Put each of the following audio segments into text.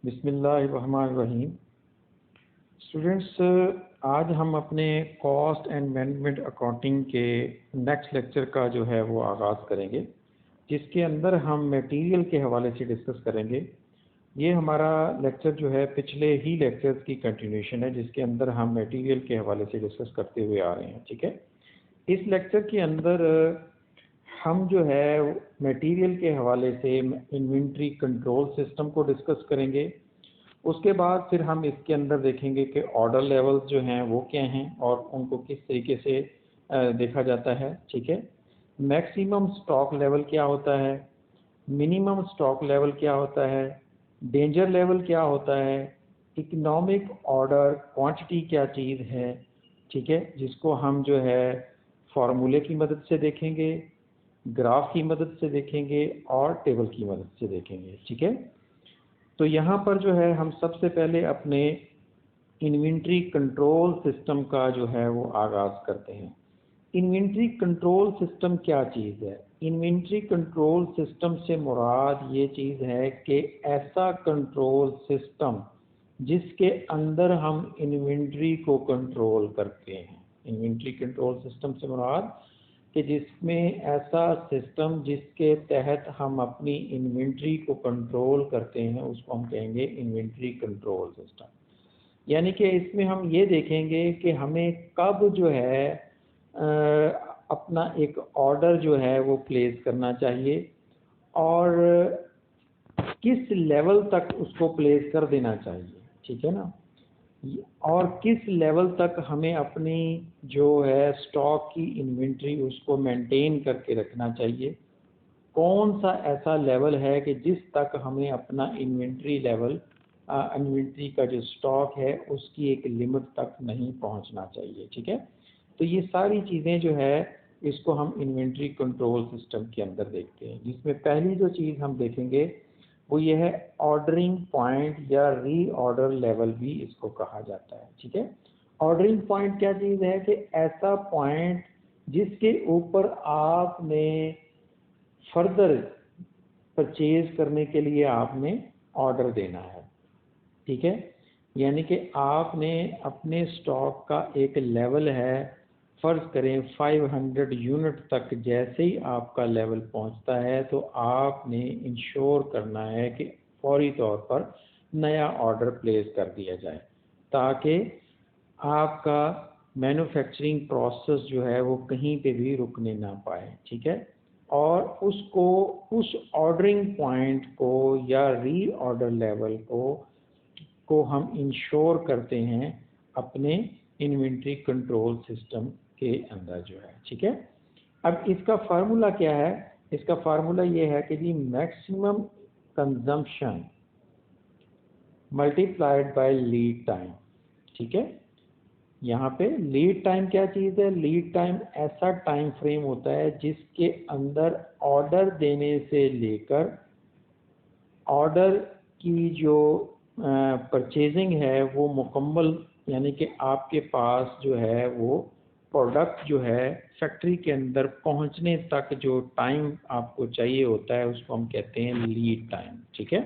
बिस्मिल्लाहिर्रहमानिर्रहीम। स्टूडेंट्स, आज हम अपने कॉस्ट एंड मैनेजमेंट अकाउंटिंग के नेक्स्ट लेक्चर का जो है वो आगाज़ करेंगे, जिसके अंदर हम मटेरियल के हवाले से डिस्कस करेंगे। ये हमारा लेक्चर जो है पिछले ही लेक्चर्स की कंटिन्यूशन है, जिसके अंदर हम मटेरियल के हवाले से डिस्कस करते हुए आ रहे हैं। ठीक है, इस लेक्चर के अंदर हम जो है मटेरियल के हवाले से इन्वेंट्री कंट्रोल सिस्टम को डिस्कस करेंगे। उसके बाद फिर हम इसके अंदर देखेंगे कि ऑर्डर लेवल्स जो हैं वो क्या हैं और उनको किस तरीके से देखा जाता है। ठीक है, मैक्सिमम स्टॉक लेवल क्या होता है, मिनिमम स्टॉक लेवल क्या होता है, डेंजर लेवल क्या होता है, इकोनॉमिक ऑर्डर क्वांटिटी क्या चीज़ है। ठीक है, जिसको हम जो है फार्मूले की मदद से देखेंगे, ग्राफ की मदद से देखेंगे और टेबल की मदद से देखेंगे। ठीक है, तो यहाँ पर जो है हम सबसे पहले अपने इन्वेंट्री कंट्रोल सिस्टम का जो है वो आगाज़ करते हैं। इन्वेंट्री कंट्रोल सिस्टम क्या चीज़ है? इन्वेंट्री कंट्रोल सिस्टम से मुराद ये चीज़ है कि ऐसा कंट्रोल सिस्टम जिसके अंदर हम इन्वेंट्री को कंट्रोल करते हैं। इन्वेंट्री कंट्रोल सिस्टम से मुराद कि जिसमें ऐसा सिस्टम जिसके तहत हम अपनी इन्वेंट्री को कंट्रोल करते हैं, उसको हम कहेंगे इन्वेंट्री कंट्रोल सिस्टम। यानी कि इसमें हम ये देखेंगे कि हमें कब जो है अपना एक ऑर्डर जो है वो प्लेस करना चाहिए और किस लेवल तक उसको प्लेस कर देना चाहिए। ठीक है ना, और किस लेवल तक हमें अपनी जो है स्टॉक की इन्वेंट्री उसको मेंटेन करके रखना चाहिए। कौन सा ऐसा लेवल है कि जिस तक हमें अपना इन्वेंट्री लेवल इन्वेंट्री का जो स्टॉक है उसकी एक लिमिट तक नहीं पहुंचना चाहिए। ठीक है, तो ये सारी चीज़ें जो है इसको हम इन्वेंट्री कंट्रोल सिस्टम के अंदर देखते हैं, जिसमें पहली जो चीज़ हम देखेंगे वो ये है ऑर्डरिंग पॉइंट या री ऑर्डर लेवल भी इसको कहा जाता है। ठीक है, ऑर्डरिंग पॉइंट क्या चीज़ है कि ऐसा पॉइंट जिसके ऊपर आपने फर्दर परचेज करने के लिए आपने ऑर्डर देना है। ठीक है, यानी कि आपने अपने स्टॉक का एक लेवल है, फ़र्ज़ करें 500 यूनिट तक जैसे ही आपका लेवल पहुंचता है तो आपने इंश्योर करना है कि फौरी तौर पर नया ऑर्डर प्लेस कर दिया जाए, ताकि आपका मैन्युफैक्चरिंग प्रोसेस जो है वो कहीं पे भी रुकने ना पाए। ठीक है, और उसको उस ऑर्डरिंग पॉइंट को या री ऑर्डर लेवल को हम इंश्योर करते हैं अपने इन्वेंट्री कंट्रोल सिस्टम के अंदर जो है। ठीक है, अब इसका फार्मूला क्या है? इसका फार्मूला ये है कि जी maximum consumption multiplied by lead time. ठीक है, यहाँ पे लीड टाइम क्या चीज़ है? लीड टाइम ऐसा टाइम फ्रेम होता है जिसके अंदर ऑर्डर देने से लेकर ऑर्डर की जो परचेजिंग है वो मुकम्मल, यानी कि आपके पास जो है वो प्रोडक्ट जो है फैक्ट्री के अंदर पहुंचने तक जो टाइम आपको चाहिए होता है उसको हम कहते हैं लीड टाइम। ठीक है,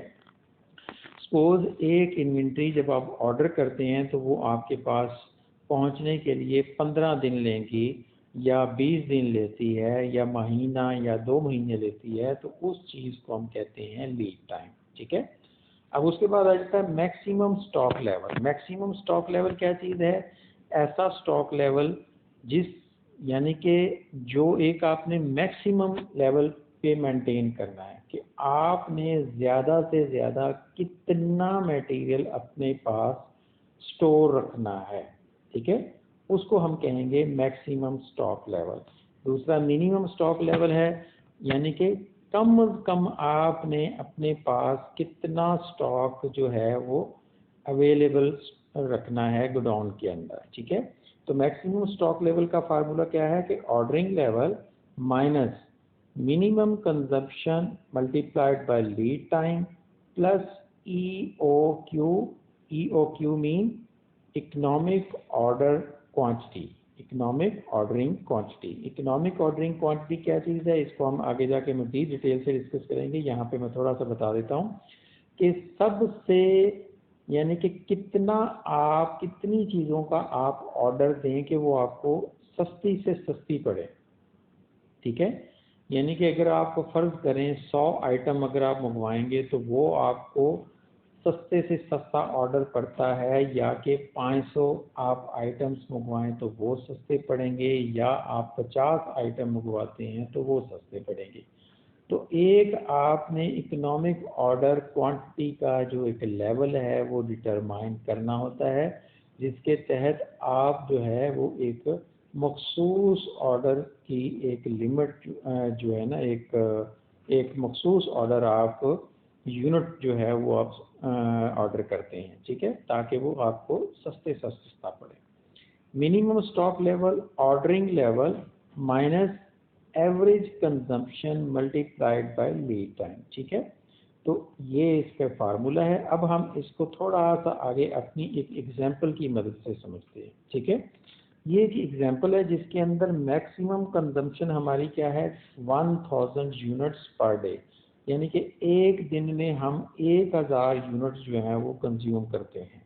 सपोज एक इन्वेंट्री जब आप ऑर्डर करते हैं तो वो आपके पास पहुंचने के लिए 15 दिन लेंगी या 20 दिन लेती है या महीना या 2 महीने लेती है, तो उस चीज़ को हम कहते हैं लीड टाइम। ठीक है, अब उसके बाद आ जाता है maximum stock level. Maximum stock level क्या चीज़ है? ऐसा स्टॉक लेवल जिस यानी कि जो एक आपने मैक्सिमम लेवल पे मेंटेन करना है कि आपने ज़्यादा से ज़्यादा कितना मटेरियल अपने पास स्टोर रखना है। ठीक है, उसको हम कहेंगे मैक्सिमम स्टॉक लेवल। दूसरा मिनिमम स्टॉक लेवल है, यानी कि कम से कम आपने अपने पास कितना स्टॉक जो है वो अवेलेबल रखना है गोडाउन के अंदर। ठीक है, तो मैक्सिमम स्टॉक लेवल का फार्मूला क्या है कि ordering level minus minimum consumption multiplied by lead time plus EOQ। EOQ mean economic order quantity, economic ordering quantity. Economic ordering quantity क्या चीज़ है? इसको हम आगे जाके मज़ीद डिटेल से डिस्कस करेंगे। यहाँ पे मैं थोड़ा सा बता देता हूँ कि सबसे यानी कि कितनी चीज़ों का आप ऑर्डर दें कि वो आपको सस्ती से सस्ती पड़े। ठीक है, यानी कि अगर आपको फ़र्ज़ करें 100 आइटम अगर आप मंगवाएंगे तो वो आपको सस्ते से सस्ता ऑर्डर पड़ता है, या कि 500 आप आइटम्स मंगवाएं तो वो सस्ते पड़ेंगे, या आप 50 आइटम मंगवाते हैं तो वो सस्ते पड़ेंगे। तो एक आपने इकोनॉमिक ऑर्डर क्वांटिटी का जो एक लेवल है वो डिटरमाइन करना होता है, जिसके तहत आप जो है वो एक मखसूस ऑर्डर की एक लिमिट जो है ना, एक मखसूस ऑर्डर आप यूनिट जो है वो आप ऑर्डर करते हैं। ठीक है, ताकि वो आपको सस्ते से सस्ता पड़े। Minimum stock level, ordering level minus average consumption multiplied by lead time. ठीक है, तो ये इसका फार्मूला है। अब हम इसको थोड़ा सा आगे अपनी एक एग्जांपल की मदद से समझते हैं। ठीक है, ये एक एग्जांपल है जिसके अंदर मैक्सिमम कंजम्पशन हमारी क्या है, 1000 यूनिट्स पर डे, यानी कि एक दिन में हम 1000 यूनिट्स जो है वो कंज्यूम करते हैं।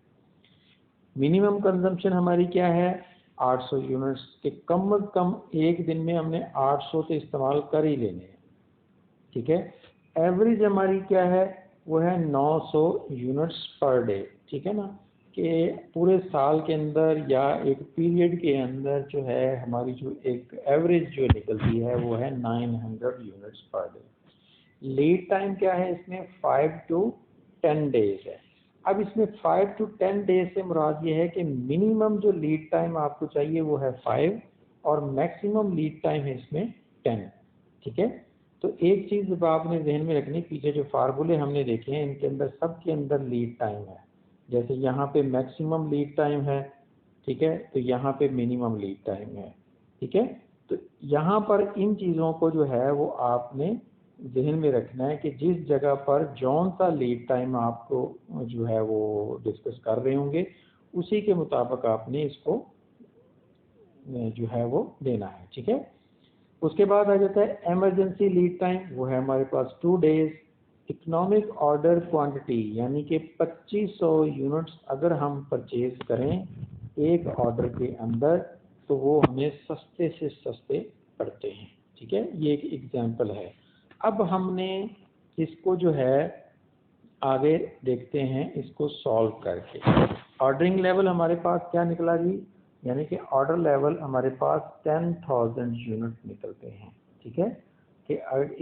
मिनिमम कंजम्पशन हमारी क्या है, 800 यूनिट्स के कम अज कम एक दिन में हमने 800 तो इस्तेमाल कर ही लेने हैं। ठीक है, एवरेज हमारी क्या है, वो है 900 यूनिट्स पर डे। ठीक है ना, कि पूरे साल के अंदर या एक पीरियड के अंदर जो है हमारी जो एक एवरेज जो निकलती है वो है 900 units per day. Lead time क्या है इसमें, 5 to 10 डेज है। अब इसमें 5 to 10 डेज से मुराद ये है कि मिनिमम जो लीड टाइम आपको चाहिए वो है 5 और मैक्सिमम लीड टाइम है इसमें 10। ठीक है, तो एक चीज़ जब आपने जहन में रखनी, पीछे जो फार्मूले हमने देखे हैं इनके अंदर सबके अंदर लीड टाइम है। जैसे यहाँ पे मैक्सिमम लीड टाइम है, ठीक है, तो यहाँ पे मिनिमम लीड टाइम है। ठीक है, तो यहाँ पर इन चीज़ों को जो है वो आपने जहन में रखना है कि जिस जगह पर जौन सा लीड टाइम आपको जो है वो डिस्कस कर रहे होंगे उसी के मुताबिक आपने इसको जो है वो देना है। ठीक है, उसके बाद आ जाता है इमरजेंसी लीड टाइम, वो है हमारे पास 2 डेज। इकोनॉमिक ऑर्डर क्वांटिटी यानी कि 2500 यूनिट्स अगर हम परचेज करें एक ऑर्डर के अंदर तो वो हमें सस्ते से सस्ते पड़ते हैं। ठीक है, ये एक एग्जांपल है। अब हमने इसको जो है आगे देखते हैं इसको सॉल्व करके। ऑर्डरिंग लेवल हमारे पास क्या निकला जी, यानी कि ऑर्डर लेवल हमारे पास 10,000 यूनिट निकलते हैं। ठीक है, कि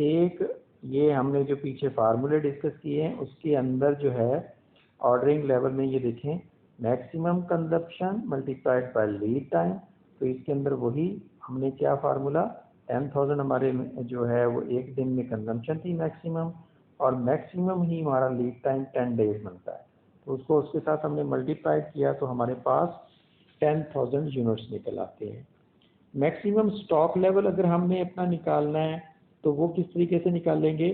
एक ये हमने जो पीछे फार्मूले डिस्कस किए हैं उसके अंदर जो है ऑर्डरिंग लेवल में ये देखें maximum consumption multiplied by lead time, तो इसके अंदर वही हमने क्या फार्मूला 10,000 हमारे जो है वो एक दिन में कंजम्पशन थी मैक्सिमम, और मैक्सिमम ही हमारा लीड टाइम 10 डेज बनता है, तो उसको उसके साथ हमने मल्टीप्लाई किया तो हमारे पास 10,000 यूनिट्स निकल आते हैं। मैक्सिमम स्टॉक लेवल अगर हमने अपना निकालना है तो वो किस तरीके से निकालेंगे,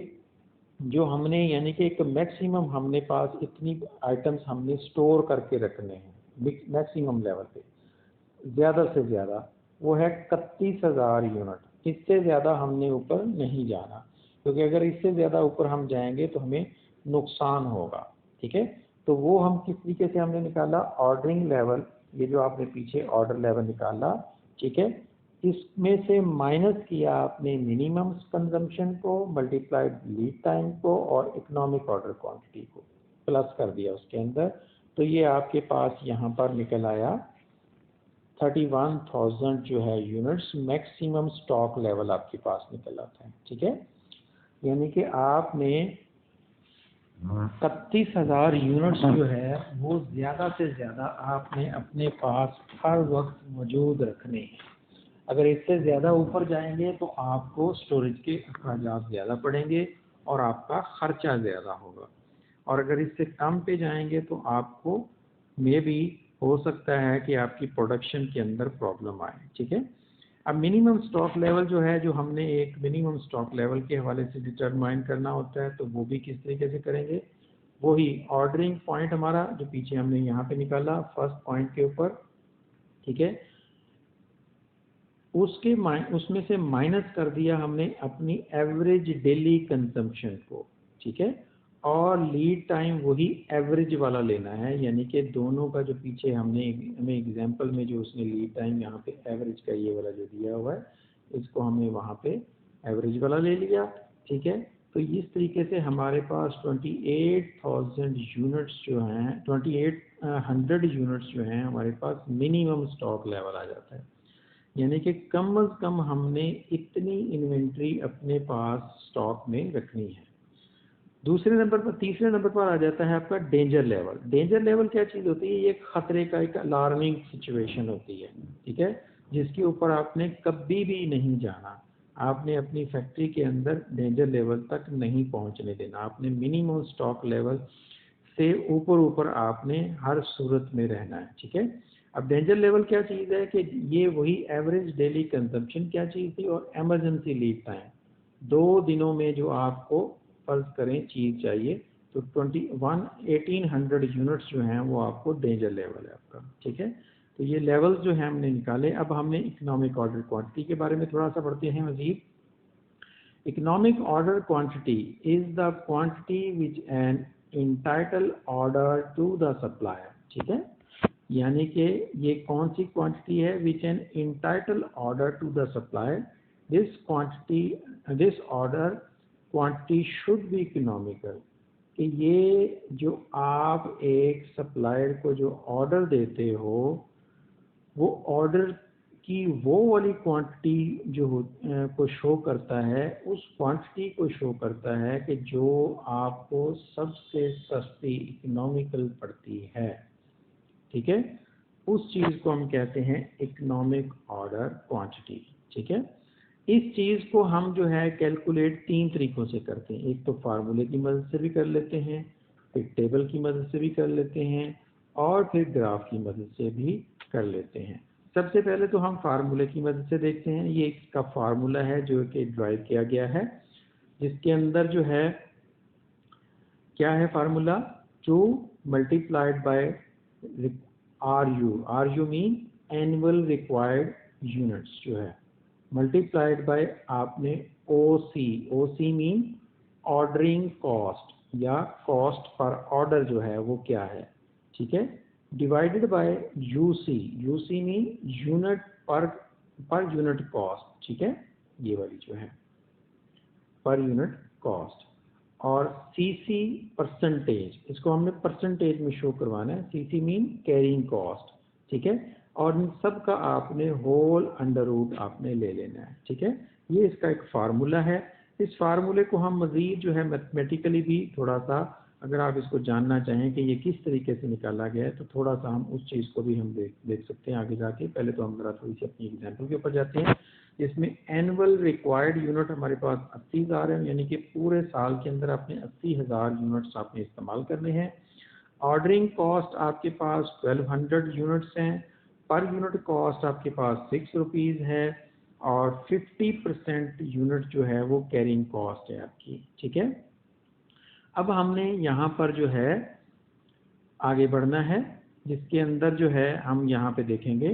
जो हमने यानी कि एक मैक्सिमम हमने पास इतनी आइटम्स हमने स्टोर करके रखने हैं मैक्सिमम लेवल पे, ज़्यादा से ज़्यादा वो है 31,000 यूनिट। इससे ज़्यादा हमने ऊपर नहीं जाना, क्योंकि अगर इससे ज़्यादा ऊपर हम जाएंगे तो हमें नुकसान होगा। ठीक है, तो वो हम किस तरीके से हमने निकाला, ऑर्डरिंग लेवल, ये जो आपने पीछे ऑर्डर लेवल निकाला, ठीक है, इसमें से माइनस किया आपने मिनिमम कंजम्पशन को मल्टीप्लाइड लीड टाइम को और इकोनॉमिक ऑर्डर क्वांटिटी को प्लस कर दिया उसके अंदर, तो ये आपके पास यहाँ पर निकल आया 31,000 जो है यूनिट्स मैक्सिमम स्टॉक लेवल आपके पास निकल आता है। ठीक है, यानी कि आपने 31,000 यूनिट्स जो है वो ज़्यादा से ज़्यादा आपने अपने पास हर वक्त मौजूद रखने हैं। अगर इससे ज़्यादा ऊपर जाएंगे तो आपको स्टोरेज के अखराजात ज़्यादा पड़ेंगे और आपका ख़र्चा ज़्यादा होगा, और अगर इससे कम पे जाएंगे तो आपको मे भी हो सकता है कि आपकी प्रोडक्शन के अंदर प्रॉब्लम आए। ठीक है, अब मिनिमम स्टॉक लेवल जो है, जो हमने एक मिनिमम स्टॉक लेवल के हवाले से डिटरमाइन करना होता है, तो वो भी किस तरीके से करेंगे, वही ऑर्डरिंग पॉइंट हमारा जो पीछे हमने यहाँ पे निकाला फर्स्ट पॉइंट के ऊपर। ठीक है, उसमें से माइनस कर दिया हमने अपनी एवरेज डेली कंजम्पशन को। ठीक है, और लीड टाइम वही एवरेज वाला लेना है, यानी कि दोनों का जो पीछे हमें एग्जांपल में जो उसने लीड टाइम यहाँ पे एवरेज का ये वाला जो दिया हुआ है, इसको हमने वहाँ पे एवरेज वाला ले लिया। ठीक है, तो इस तरीके से हमारे पास 28,000 यूनिट्स जो हैं, 2800 यूनिट्स जो हैं हमारे पास मिनिमम स्टॉक लेवल आ जाता है, यानी कि कम अज़ कम हमने इतनी इन्वेंट्री अपने पास स्टॉक में रखनी है। तीसरे नंबर पर आ जाता है आपका डेंजर लेवल। डेंजर लेवल क्या चीज़ होती है? ये खतरे का एक अलार्मिंग सिचुएशन होती है, ठीक है, जिसके ऊपर आपने कभी भी नहीं जाना। आपने अपनी फैक्ट्री के अंदर डेंजर लेवल तक नहीं पहुंचने देना। आपने मिनिमम स्टॉक लेवल से ऊपर आपने हर सूरत में रहना है, ठीक है। अब डेंजर लेवल क्या चीज़ है कि ये वही एवरेज डेली कंजम्पशन क्या चीज़ थी, और एमरजेंसी लीड टाइम 2 दिनों में जो आपको फर्ज करें चीज़ चाहिए, तो 1800 यूनिट्स जो हैं वो आपको डेंजर लेवल है आपका, ठीक है। तो ये लेवल्स जो हैं हमने निकाले। अब हमने इकोनॉमिक ऑर्डर क्वांटिटी के बारे में थोड़ा सा पढ़ते हैं मजीद। Economic order quantity is the quantity which an entitle order to the supplier, ठीक है, यानी कि ये कौन सी क्वांटिटी है? Which an entitle order to the supplier, this order quantity should be economical, कि ये जो आप एक सप्लायर को जो ऑर्डर देते हो, वो ऑर्डर की वो वाली क्वांटिटी जो को शो करता है, उस क्वांटिटी को शो करता है कि जो आपको सबसे सस्ती इकोनॉमिकल पड़ती है, ठीक है। उस चीज़ को हम कहते हैं इकोनॉमिक ऑर्डर क्वांटिटी, ठीक है। इस चीज़ को हम जो है कैलकुलेट 3 तरीक़ों से करते हैं। एक तो फार्मूले की मदद से भी कर लेते हैं, फिर टेबल की मदद से भी कर लेते हैं, और फिर ग्राफ की मदद से भी कर लेते हैं। सबसे पहले तो हम फार्मूले की मदद से देखते हैं। ये इसका फार्मूला है जो कि ड्राइव किया गया है, जिसके अंदर जो है क्या है formula? 2 multiplied by RU mean annual required units जो है, मल्टीप्लाइड बाय आपने OC मीन ऑर्डरिंग कॉस्ट या कॉस्ट पर ऑर्डर जो है वो क्या है, ठीक है, divided by UC mean unit per unit cost, ठीक है, ये वाली जो है पर यूनिट कॉस्ट, और CC परसेंटेज, इसको हमने परसेंटेज में शो करवाना है। CC मीन कैरिंग कॉस्ट, ठीक है, और इन सब का आपने होल अंडर रूट आपने ले लेना है, ठीक है। ये इसका एक फार्मूला है। इस फार्मूले को हम मज़ीद जो है मैथमेटिकली भी थोड़ा सा, अगर आप इसको जानना चाहें कि ये किस तरीके से निकाला गया है, तो थोड़ा सा हम उस चीज़ को भी हम देख सकते हैं आगे जाके। पहले तो हम ज़रा थोड़ी सी अपनी एग्जाम्पल के ऊपर जाते हैं। इसमें एनुअल रिक्वायर्ड यूनिट हमारे पास 80,000 है, यानी कि पूरे साल के अंदर आपने 80,000 यूनिट्स आपने इस्तेमाल करने हैं। ऑर्डरिंग कॉस्ट आपके पास 1200 यूनिट्स हैं, पर यूनिट कॉस्ट आपके पास 6 रुपीज़ है, और 50% यूनिट जो है वो कैरिंग कॉस्ट है आपकी, ठीक है। अब हमने यहाँ पर जो है आगे बढ़ना है, जिसके अंदर जो है हम यहाँ पे देखेंगे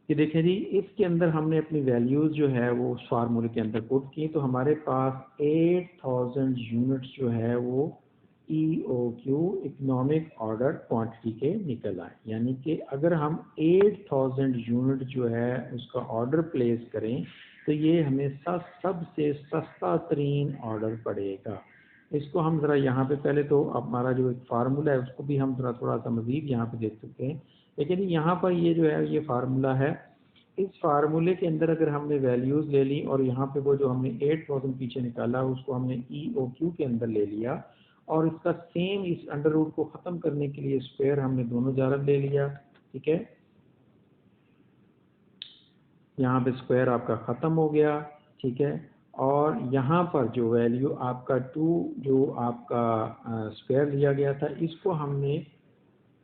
कि देखें जी, इसके अंदर हमने अपनी वैल्यूज़ जो है वो उस फार्मूले के अंदर पुट की, तो हमारे पास 8000 यूनिट्स जो है वो EOQ इकोनॉमिक ऑर्डर क्वांटिटी के निकल आए। यानी कि अगर हम 8000 यूनिट जो है उसका ऑर्डर प्लेस करें, तो ये हमें सबसे सस्ता तरीन ऑर्डर पड़ेगा। इसको हम ज़रा यहाँ पे पहले तो हमारा जो एक फार्मूला है उसको भी हम ज़रा थोड़ा सा मज़ीद यहाँ पे देख सकते हैं। लेकिन यहाँ पर ये जो है ये फार्मूला है, इस फार्मूले के अंदर अगर हमने वैल्यूज़ ले ली और यहाँ पे वो जो हमने 8000 पीछे निकाला उसको हमने EOQ के अंदर ले लिया, और इसका सेम इस अंडर रूट को ख़त्म करने के लिए स्क्वायर हमने दोनों जानब ले लिया, ठीक है। यहाँ पे स्क्वायर आपका ख़त्म हो गया, ठीक है, और यहाँ पर जो वैल्यू आपका 2 जो आपका स्क्वायर लिया गया था, इसको हमने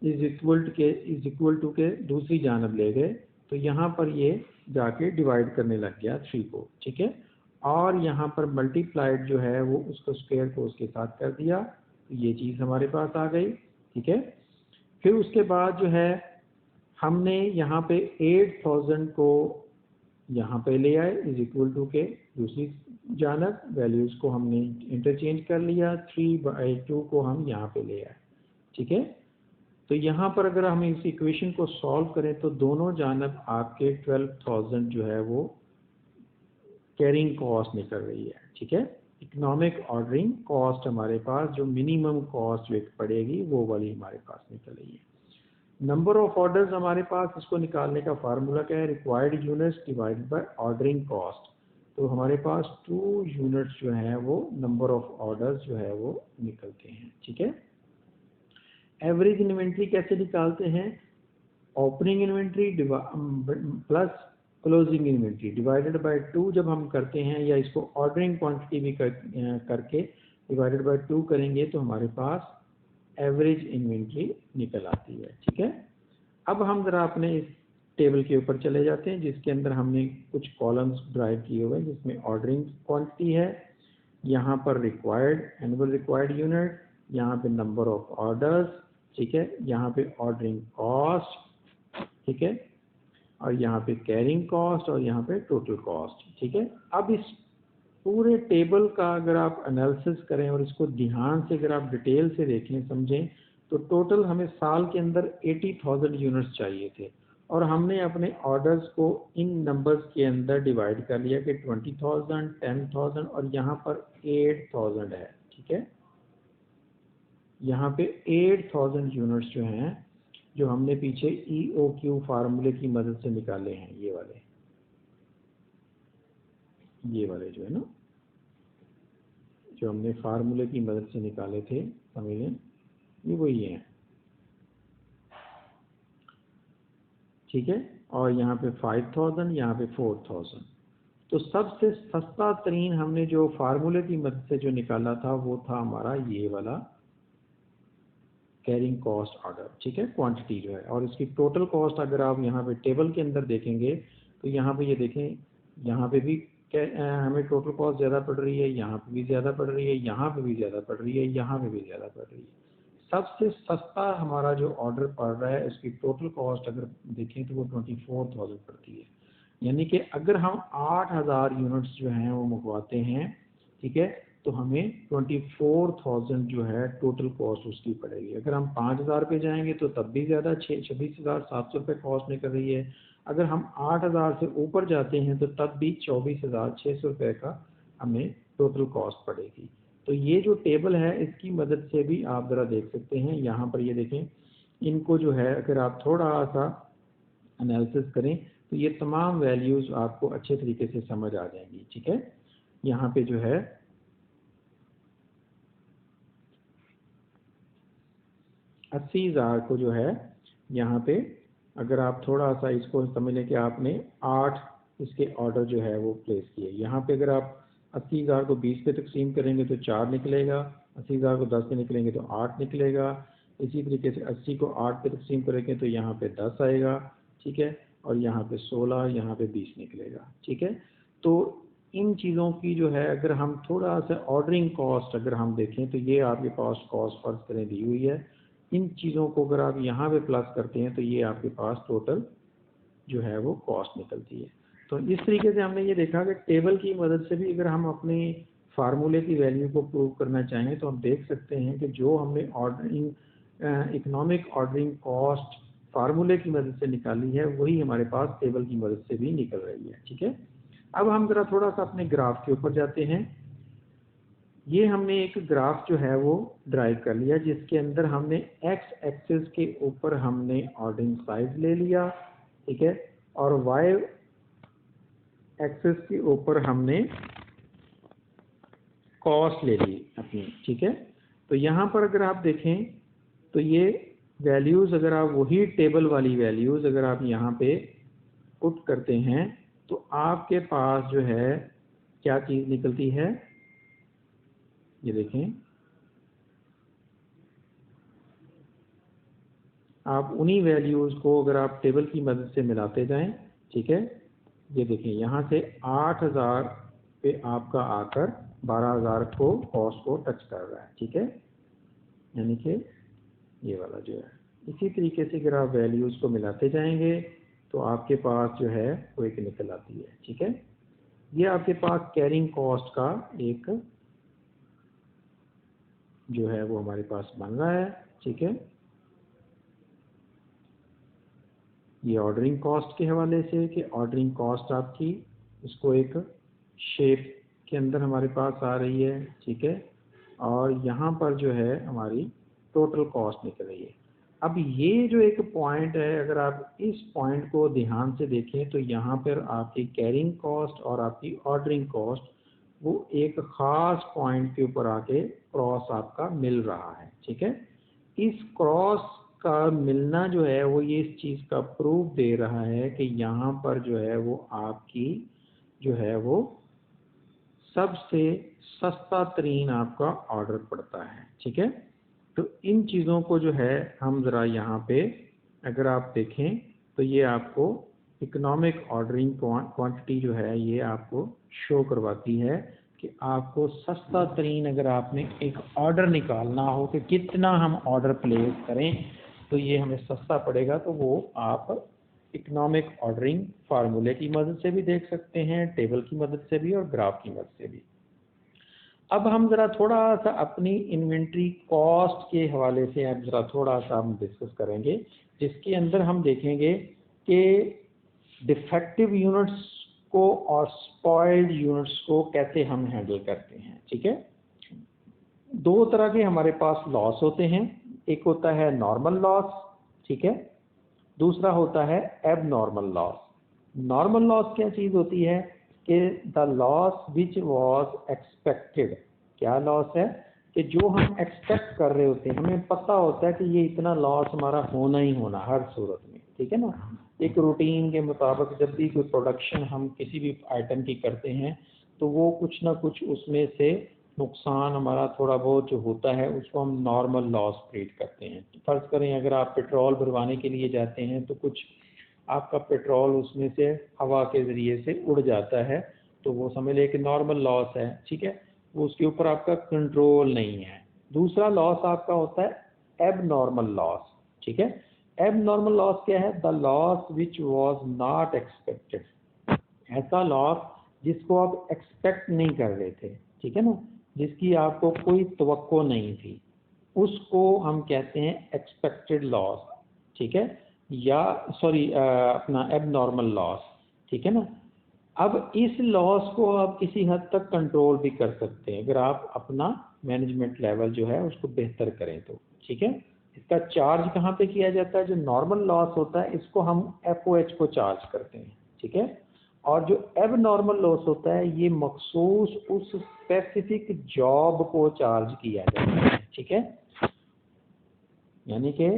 इज इक्वल टू के दूसरी जानब ले गए, तो यहाँ पर ये जाके डिवाइड करने लग गया 3 को, ठीक है, और यहाँ पर मल्टीप्लाइड जो है वो उसको स्क्वायर को उसके साथ कर दिया, तो ये चीज़ हमारे पास आ गई, ठीक है। फिर उसके बाद जो है हमने यहाँ पे 8000 को यहाँ पे ले आए इज इक्वल टू के दूसरी जानब वैल्यूज़ को हमने इंटरचेंज कर लिया, 3/2 को हम यहाँ पे ले आए। ठीक है, तो यहाँ पर अगर हम इस इक्वेशन को सॉल्व करें तो दोनों जानब आपके 12,000 जो है वो कैरिंग कॉस्ट निकल रही है। ठीक है, इकोनॉमिक ऑर्डरिंग कॉस्ट हमारे पास जो मिनिमम कॉस्ट जो पड़ेगी वो वाली हमारे पास निकल रही है। नंबर ऑफ ऑर्डर्स हमारे पास, इसको निकालने का फार्मूला क्या है, required units divided by ordering cost. तो हमारे पास 2 यूनिट्स जो है वो नंबर ऑफ ऑर्डर्स जो है वो निकलते हैं। ठीक है, एवरेज इन्वेंट्री कैसे निकालते हैं, opening inventory plus closing inventory divided by 2 जब हम करते हैं, या इसको ऑर्डरिंग क्वांटिटी भी करके डिवाइडेड बाय 2 करेंगे तो हमारे पास एवरेज इन्वेंट्री निकल आती है। ठीक है, अब हम ज़रा अपने इस टेबल के ऊपर चले जाते हैं जिसके अंदर हमने कुछ कॉलम्स ड्राइव किए हुए हैं, जिसमें ऑर्डरिंग क्वांटिटी है, यहाँ पर रिक्वायर्ड एनुअल रिक्वायर्ड यूनिट, यहाँ पे नंबर ऑफ ऑर्डर्स, ठीक है, यहाँ पे ऑर्डरिंग कॉस्ट, ठीक है, और यहाँ पे कैरिंग कॉस्ट, और यहाँ पे टोटल कॉस्ट। ठीक है, अब इस पूरे टेबल का अगर आप एनालिसिस करें और इसको ध्यान से अगर आप डिटेल से देखें समझें तो टोटल हमें साल के अंदर 80,000 यूनिट्स चाहिए थे, और हमने अपने ऑर्डर्स को इन नंबर्स के अंदर डिवाइड कर लिया कि 20,000, 10,000 और यहाँ पर 8,000 है। ठीक है, यहाँ पे 8,000 यूनिट्स जो हैं जो हमने पीछे EOQ फार्मूले की मदद से निकाले हैं, ये वाले जो है ना, जो हमने फार्मूले की मदद से निकाले थे, समझें, ये वही हैं। ठीक है, और यहाँ पे 5,000, यहाँ पे 4,000। तो सबसे सस्ता तरीन हमने जो फार्मूले की मदद से जो निकाला था वो था हमारा ये वाला कैरिंग कॉस्ट ऑर्डर। ठीक है, क्वांटिटी जो है, और इसकी टोटल कॉस्ट अगर आप यहाँ पे टेबल के अंदर देखेंगे तो यहाँ पे ये देखें, यहाँ पे भी हमें टोटल कॉस्ट ज़्यादा पड़ रही है, यहाँ पे भी ज़्यादा पड़ रही है, यहाँ पे भी ज़्यादा पड़ रही है, यहाँ पे भी ज़्यादा पड़ रही है। सबसे सस्ता हमारा जो ऑर्डर पड़ रहा है उसकी टोटल कॉस्ट अगर देखें तो वो 24,000 पड़ती है। यानी कि अगर हम 8,000 यूनिट्स जो हैं वो मंगवाते हैं, ठीक है, तो हमें 24,000 जो है टोटल कॉस्ट उसकी पड़ेगी। अगर हम 5,000 पे जाएंगे तो तब भी ज़्यादा, 26,700 रुपये कॉस्ट निकल रही है। अगर हम 8,000 से ऊपर जाते हैं तो तब भी 24,600 रुपये का हमें टोटल कॉस्ट पड़ेगी। तो ये जो टेबल है इसकी मदद से भी आप ज़रा देख सकते हैं, यहाँ पर ये देखें, इनको जो है अगर आप थोड़ा सा एनालिसिस करें तो ये तमाम वैल्यूज़ आपको अच्छे तरीके से समझ आ जाएंगी। ठीक है, यहाँ पे जो है 80,000 को जो है यहाँ पे अगर आप थोड़ा सा इसको समझ लें कि आपने 8 इसके ऑर्डर जो है वो प्लेस किए। यहाँ पे अगर आप 80,000 को 20 पे तकसीम करेंगे तो 4 निकलेगा, 80,000 को 10 पे निकलेंगे तो 8 निकलेगा, इसी तरीके से 80 को 8 पे तकसीम करेंगे तो यहाँ पे 10 आएगा। ठीक है, और यहाँ पे 16, यहाँ पे 20 निकलेगा। ठीक है, तो इन चीज़ों की जो है अगर हम थोड़ा सा ऑर्डरिंग कॉस्ट अगर हम देखें तो ये आपके पास कॉस्ट फर्ज करें दी हुई है, इन चीज़ों को अगर आप यहाँ पे प्लस करते हैं तो ये आपके पास टोटल जो है वो कॉस्ट निकलती है। तो इस तरीके से हमने ये देखा कि टेबल की मदद से भी अगर हम अपने फार्मूले की वैल्यू को प्रूव करना चाहें तो हम देख सकते हैं कि जो हमने ऑर्डरिंग इकोनॉमिक ऑर्डरिंग कॉस्ट फार्मूले की मदद से निकाली है वही हमारे पास टेबल की मदद से भी निकल रही है। ठीक है, अब हम ज़रा थोड़ा सा अपने ग्राफ के ऊपर जाते हैं। ये हमने एक ग्राफ जो है वो ड्राइव कर लिया जिसके अंदर हमने एक्स एक्सिस के ऊपर हमने ऑर्डरिंग साइज ले लिया, ठीक है, और वाई एक्सिस के ऊपर हमने कॉस्ट ले ली अपनी। ठीक है, तो यहाँ पर अगर आप देखें तो ये वैल्यूज़ अगर आप वही टेबल वाली वैल्यूज़ अगर आप यहाँ पे पुट करते हैं तो आपके पास जो है क्या चीज़ निकलती है, ये देखें, आप उन्हीं वैल्यूज़ को अगर आप टेबल की मदद से मिलाते जाएं, ठीक है, ये देखें यहाँ से 8,000 पे आपका आकर 12,000 को कॉस्ट को टच कर रहा है। ठीक है, यानी कि ये वाला जो है, इसी तरीके से अगर आप वैल्यूज़ को मिलाते जाएंगे तो आपके पास जो है वो एक निकल आती है। ठीक है, ये आपके पास कैरिंग कॉस्ट का एक जो है वो हमारे पास बन रहा है, ठीक है। ये ऑर्डरिंग कॉस्ट के हवाले से कि ऑर्डरिंग कॉस्ट आपकी इसको एक शेप के अंदर हमारे पास आ रही है, ठीक है, और यहाँ पर जो है हमारी टोटल कॉस्ट निकल रही है। अब ये जो एक पॉइंट है, अगर आप इस पॉइंट को ध्यान से देखें तो यहाँ पर आपकी कैरिंग कॉस्ट और आपकी ऑर्डरिंग कॉस्ट वो एक ख़ास पॉइंट के ऊपर आके क्रॉस आपका मिल रहा है, ठीक है। इस क्रॉस का मिलना जो है वो ये इस चीज़ का प्रूफ दे रहा है कि यहाँ पर जो है वो आपकी जो है वो सबसे सस्ता तरीन आपका ऑर्डर पड़ता है, ठीक है। तो इन चीज़ों को जो है हम ज़रा यहाँ पे अगर आप देखें तो ये आपको इकोनॉमिक ऑर्डरिंग क्वांटिटी जो है ये आपको शो करवाती है कि आपको सस्ता तरीन अगर आपने एक ऑर्डर निकालना हो कि कितना हम ऑर्डर प्लेस करें तो ये हमें सस्ता पड़ेगा, तो वो आप इकोनॉमिक ऑर्डरिंग फार्मूले की मदद से भी देख सकते हैं, टेबल की मदद से भी और ग्राफ की मदद से भी। अब हम ज़रा थोड़ा सा अपनी इन्वेंट्री कॉस्ट के हवाले से अब ज़रा थोड़ा सा हम डिस्कस करेंगे, जिसके अंदर हम देखेंगे कि डिफेक्टिव यूनिट्स को और स्पॉइल्ड यूनिट्स को कैसे हम हैंडल करते हैं, ठीक है। दो तरह के हमारे पास लॉस होते हैं, एक होता है नॉर्मल लॉस, ठीक है, दूसरा होता है एबनॉर्मल लॉस। नॉर्मल लॉस क्या चीज़ होती है कि the loss which was expected. क्या लॉस है कि जो हम एक्सपेक्ट कर रहे होते हैं, हमें पता होता है कि ये इतना लॉस हमारा होना ही होना हर सूरत में, ठीक है ना। एक रूटीन के मुताबिक जब भी कोई प्रोडक्शन हम किसी भी आइटम की करते हैं तो वो कुछ ना कुछ उसमें से नुकसान हमारा थोड़ा बहुत जो होता है उसको हम नॉर्मल लॉस ट्रीट करते हैं। फ़र्ज़ करें अगर आप पेट्रोल भरवाने के लिए जाते हैं तो कुछ आपका पेट्रोल उसमें से हवा के ज़रिए से उड़ जाता है, तो वो समझ लें कि नॉर्मल लॉस है, ठीक है, वो उसके ऊपर आपका कंट्रोल नहीं है। दूसरा लॉस आपका होता है एबनॉर्मल लॉस, ठीक है। एबनॉर्मल लॉस क्या है? The loss which was not expected. ऐसा लॉस जिसको आप एक्सपेक्ट नहीं कर रहे थे, ठीक है ना, जिसकी आपको कोई तवक्को नहीं थी, उसको हम कहते हैं एक्सपेक्टेड लॉस, ठीक है, या सॉरी अपना एबनॉर्मल लॉस, ठीक है ना। अब इस लॉस को आप किसी हद तक कंट्रोल भी कर सकते हैं अगर आप अपना मैनेजमेंट लेवल जो है उसको बेहतर करें तो, ठीक है। इसका चार्ज कहाँ पे किया जाता है? जो नॉर्मल लॉस होता है इसको हम FOH को चार्ज करते हैं, ठीक है, और जो एबनॉर्मल लॉस होता है ये मखसूस उस स्पेसिफिक जॉब को चार्ज किया जाता है, ठीक है। यानी कि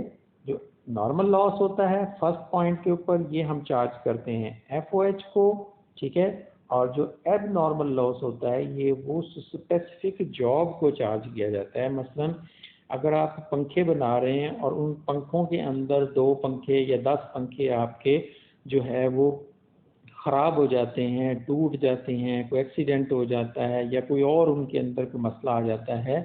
जो नॉर्मल लॉस होता है फर्स्ट पॉइंट के ऊपर ये हम चार्ज करते हैं FOH को, ठीक है, और जो एबनॉर्मल लॉस होता है ये वो स्पेसिफिक जॉब को चार्ज किया जाता है। मसलन अगर आप पंखे बना रहे हैं और उन पंखों के अंदर 2 पंखे या 10 पंखे आपके जो है वो ख़राब हो जाते हैं, टूट जाते हैं, कोई एक्सीडेंट हो जाता है या कोई और उनके अंदर कोई मसला आ जाता है,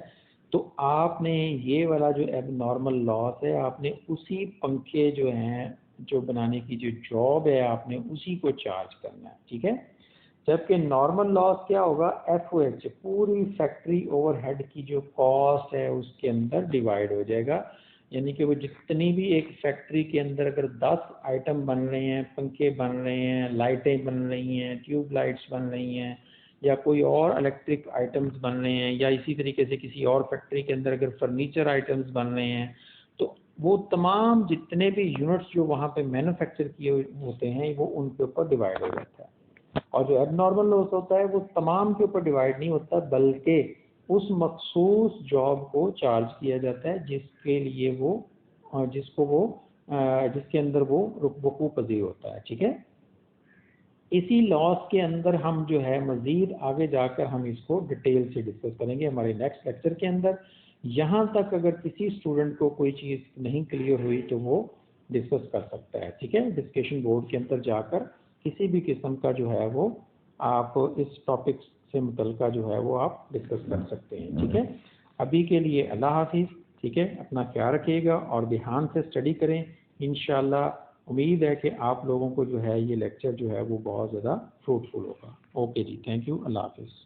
तो आपने ये वाला जो एबनॉर्मल लॉस है आपने उसी पंखे जो हैं जो बनाने की जो जॉब है आपने उसी को चार्ज करना है, ठीक है। जबकि नॉर्मल लॉस क्या होगा? FOH पूरी फैक्ट्री ओवरहेड की जो कॉस्ट है उसके अंदर डिवाइड हो जाएगा। यानी कि वो जितनी भी एक फैक्ट्री के अंदर अगर 10 आइटम बन रहे हैं, पंखे बन रहे हैं, लाइटें बन रही हैं, ट्यूब लाइट्स बन रही हैं या कोई और इलेक्ट्रिक आइटम्स बन रहे हैं या इसी तरीके से किसी और फैक्ट्री के अंदर अगर फर्नीचर आइटम्स बन रहे हैं, तो वो तमाम जितने भी यूनिट्स जो वहाँ पे मैन्युफैक्चर किए होते हैं वो उनके ऊपर डिवाइड हो जाता है। और जो एबनॉर्मल लॉस होता है वो तमाम के ऊपर डिवाइड नहीं होता बल्कि उस मखसूस जॉब को चार्ज किया जाता है जिसके लिए वो जिसके अंदर वो वकूफ़ पज़ीर होता है, ठीक है। इसी लॉस के अंदर हम जो है मज़ीद आगे जाकर हम इसको डिटेल से डिस्कस करेंगे हमारे नेक्स्ट लेक्चर के अंदर। यहाँ तक अगर किसी स्टूडेंट को कोई चीज़ नहीं क्लियर हुई तो वो डिस्कस कर सकता है, ठीक है, डिस्कशन बोर्ड के अंदर जाकर किसी भी किस्म का जो है वो आप इस टॉपिक से मुतल्लिका जो है वो आप डिस्कस कर सकते हैं, ठीक है। अभी के लिए अल्लाह हाफिज़, ठीक है, अपना ख्याल रखिएगा और ध्यान से स्टडी करें। इंशाअल्लाह उम्मीद है कि आप लोगों को जो है ये लेक्चर जो है वो बहुत ज़्यादा फ्रूटफुल होगा। ओके जी, थैंक यू, अल्लाह हाफिज़।